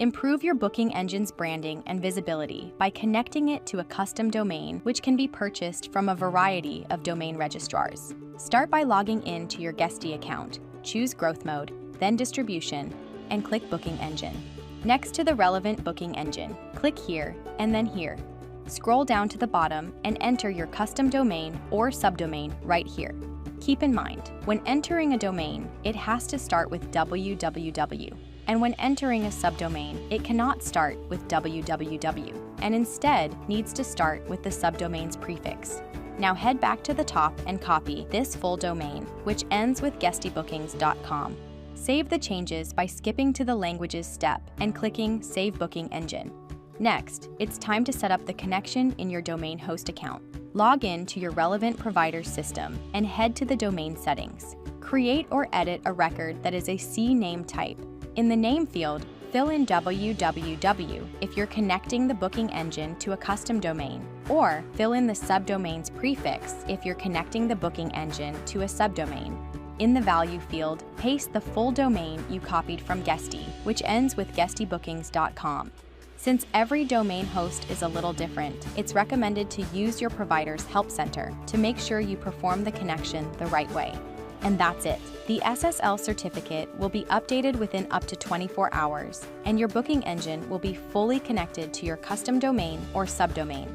Improve your booking engine's branding and visibility by connecting it to a custom domain, which can be purchased from a variety of domain registrars. Start by logging in to your Guesty account. Choose Growth Mode, then Distribution, and click Booking Engine. Next to the relevant booking engine, click here and then here. Scroll down to the bottom and enter your custom domain or subdomain right here. Keep in mind, when entering a domain, it has to start with www. And when entering a subdomain, it cannot start with www, and instead needs to start with the subdomain's prefix. Now head back to the top and copy this full domain, which ends with guestybookings.com. Save the changes by skipping to the Languages step and clicking Save Booking Engine. Next, it's time to set up the connection in your domain host account. Log in to your relevant provider's system and head to the domain settings. Create or edit a record that is a CNAME type. In the name field, fill in www if you're connecting the booking engine to a custom domain, or fill in the subdomain's prefix if you're connecting the booking engine to a subdomain. In the value field, paste the full domain you copied from Guesty, which ends with guestybookings.com. Since every domain host is a little different, it's recommended to use your provider's help center to make sure you perform the connection the right way. And that's it. The SSL certificate will be updated within up to 24 hours, and your booking engine will be fully connected to your custom domain or subdomain.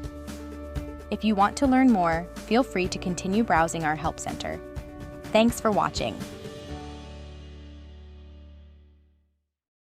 If you want to learn more, feel free to continue browsing our help center. Thanks for watching.